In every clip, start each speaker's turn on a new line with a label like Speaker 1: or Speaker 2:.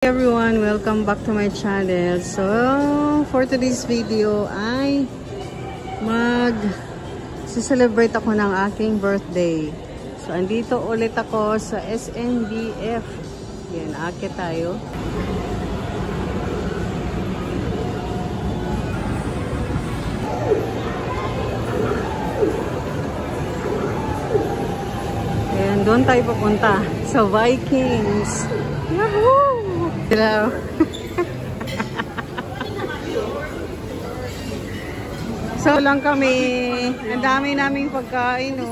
Speaker 1: Hey everyone, welcome back to my channel. So, for today's video ay mag-celebrate ako ng aking birthday. So, andito ulit ako sa SNBF. Yan, akit tayo. Ayan, doon tayo pupunta sa Vikings. Yahoo! Hello! So lang kami. Ang dami naming pagkain, no?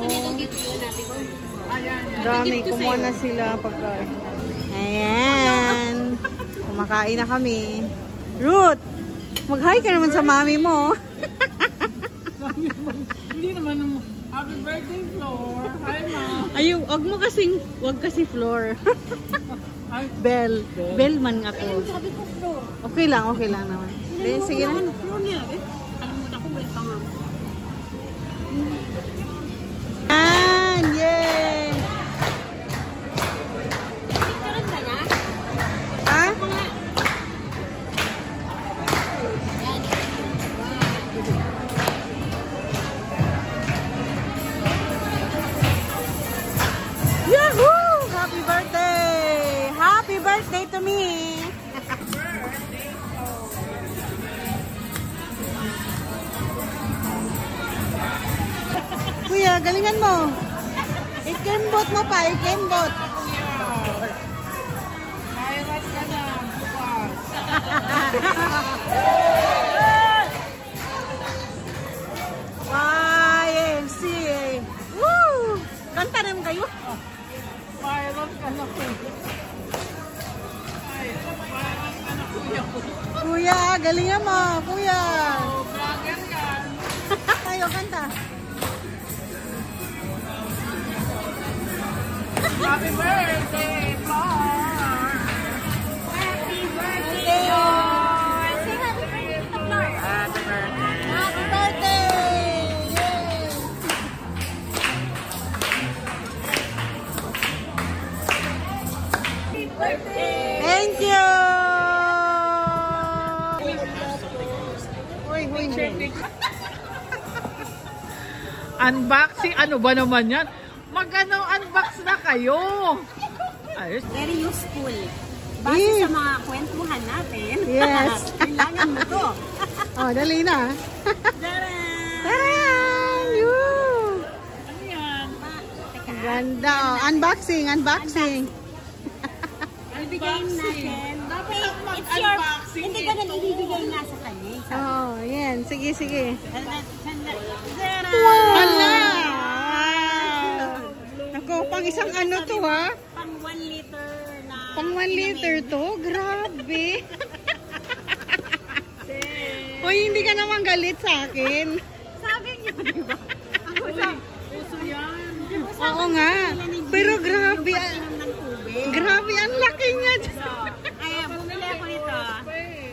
Speaker 1: Dami. Kumuha na sila pagkain. Ayan. Kumakain na kami. Ruth! Mag-hi ka naman sa mami mo.
Speaker 2: Hindi naman happy birthday, Floor. Hi, Mom.
Speaker 1: Ayun, wag kasi Floor. Bell. Bell man ako.
Speaker 2: Sabi ko, Floor.
Speaker 1: Okay lang naman. Sige na.
Speaker 2: Floor niya, eh. Alam mo na ako, may panga.
Speaker 1: Yan! Yay!
Speaker 2: Picturean ka na?
Speaker 1: Ha? Yahoo! Happy birthday! Happy birthday to me! Kuya, galingan mo. Ikembot mo pa, ikembot.
Speaker 2: Kailan ka na, bukas.
Speaker 1: YMCA. Woo! Kanta naman kayo.
Speaker 2: Kailan ka na, Kuya. Kailan ka na, Kuya.
Speaker 1: Kuya, galingan mo. Kuya.
Speaker 2: Oh, vlogger yan.
Speaker 1: Tayo, kanta.
Speaker 2: Happy birthday, Floor. Happy birthday, Floor. Say happy birthday to Floor. Happy birthday.
Speaker 1: Happy birthday! Yay!
Speaker 2: Happy birthday.
Speaker 1: Thank you! Uy,
Speaker 2: Unboxing? Ano ba naman yan? Unbox na kayo. Ayos.
Speaker 3: Very useful. Base sa mga kwentuhan natin.
Speaker 1: Yes.
Speaker 3: Kailangan mo to.
Speaker 1: Oh, dali na.
Speaker 3: Taran!
Speaker 1: Taran! Woo!
Speaker 2: Ano yan?
Speaker 3: Teka.
Speaker 1: Ganda. Oh. Unboxing.
Speaker 3: Ibigay natin.
Speaker 2: Dapat
Speaker 3: Hey,
Speaker 2: ako
Speaker 3: it's your...
Speaker 2: mag-unboxing
Speaker 3: Hindi ka na ibibigay nga sa kanya.
Speaker 1: Oh, yan. Sige.
Speaker 3: Taran!
Speaker 1: Hala! Ako, pang isang ano to, ha?
Speaker 3: Pang 1 liter na...
Speaker 1: Pang 1 liter to? Grabe! Hoy, hindi ka naman galit sa akin.
Speaker 3: Sabi niyo, di ba? Ako sa...
Speaker 2: Puso yan.
Speaker 1: Oo nga. Pero grabe,
Speaker 3: Inom ng tubig.
Speaker 1: grabe, ang laki niya.
Speaker 3: So, ay, bumili ako nito.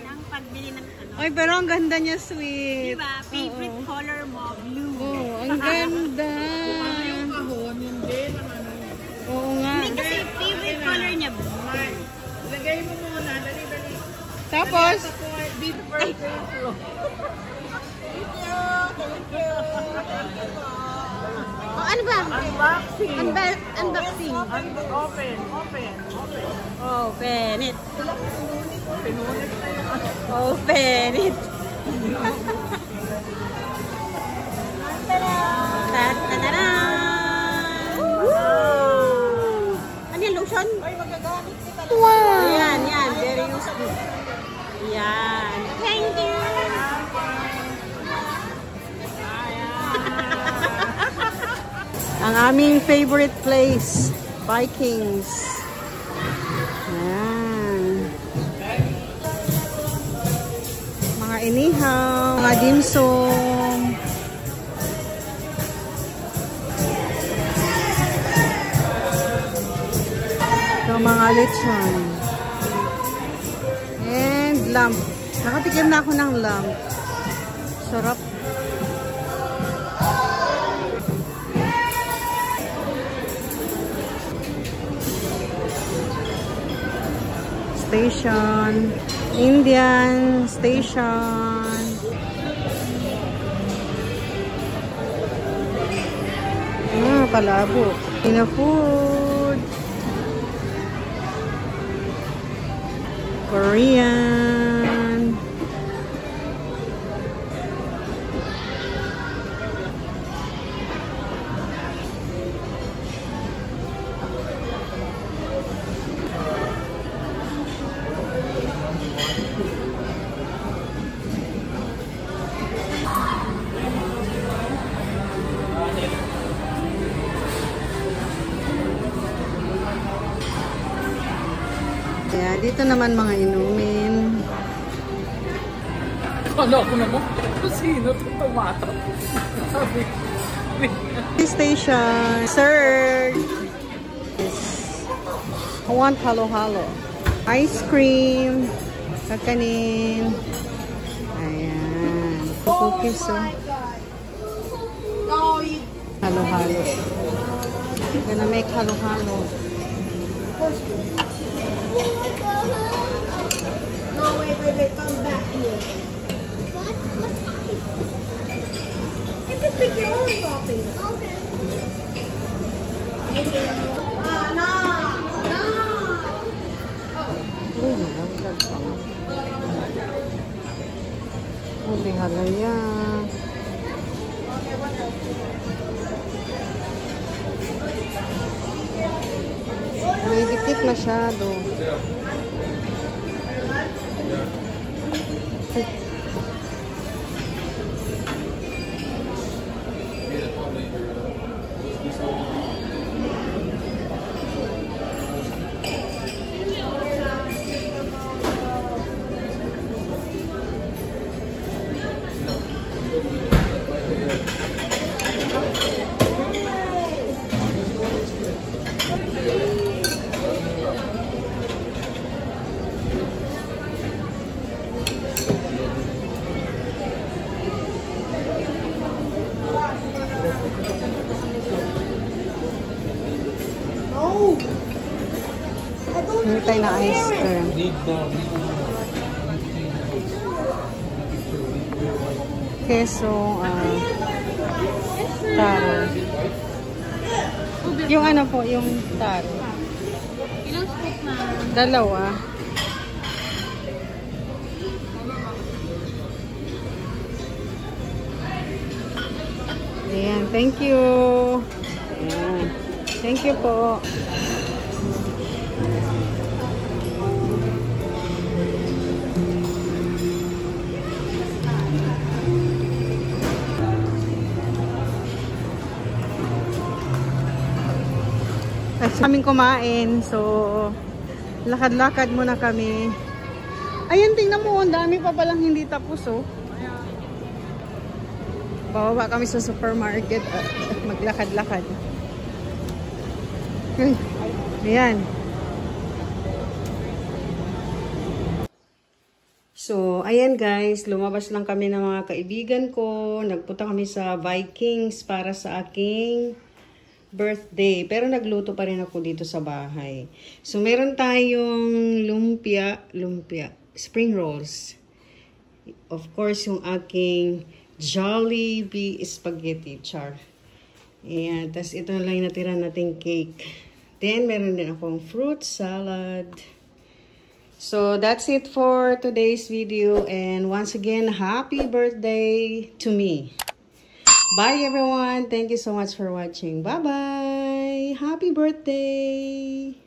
Speaker 3: Ng pagbili ng ano.
Speaker 1: Ay, pero ang ganda niya, sweet.
Speaker 3: Diba? Favorite color mo, blue.
Speaker 1: Oh, ang ganda.
Speaker 2: Yung kahon, hindi naman.
Speaker 1: Oo nga.
Speaker 3: Hindi kasi favorite color niya, blue.
Speaker 2: Lagay mo muna. Dali.
Speaker 1: Tapos,
Speaker 2: Dito birthday, Floor.
Speaker 3: Oh, ano ba?
Speaker 2: Unboxing.
Speaker 3: Unboxing.
Speaker 2: Open.
Speaker 3: Open it.
Speaker 2: Pinulit na yan.
Speaker 3: Open it. Ta-da-da-da! Woo! Ano yung lotion? Wow! Yan. Very useful. Yan. Thank you!
Speaker 1: ang aming favorite place, Vikings. Ayan. Mga inihaw, mga dimsum. Ito mga lechon. And lamb. Nakatikim na ako ng lamb. Sarap. station. Indian station. Palabo. Pina food. Korean. Kaya dito naman mga inumin.
Speaker 2: Kala ko naman, sino ito tomato? Sabi.
Speaker 1: Station. Sir. I want halo-halo. Ice cream. Kakanin. Ayan. Cookies. Halo-halo. Gonna make halo-halo.
Speaker 3: No, wait, come back here. What? You can pick your own toppings. Okay. No.
Speaker 1: Hindi halaya. May dikit masyado. Hintay na ice cream. Keso, taro. Yung ano po, yung taro.
Speaker 3: Ilang scoop na?
Speaker 1: Dalawa. Ayan, thank you. Ayan. Thank you po. Kaming kumain, so lakad-lakad muna kami. Ayun, tingnan mo, ang dami pa palang hindi tapos, oh. Bababa kami sa supermarket at maglakad-lakad. Ayan. So, ayan guys, lumabas lang kami ng mga kaibigan ko. Nagpunta kami sa Vikings para sa aking birthday. Pero nagluto pa rin ako dito sa bahay. So, meron tayong lumpia, spring rolls. Of course, yung aking Jollibee spaghetti, char. Ayan, tas ito lang yung natira nating cake. Then, meron din akong fruit salad. So, that's it for today's video. And once again, happy birthday to me. Bye everyone. Thank you so much for watching. Bye-bye. Happy birthday.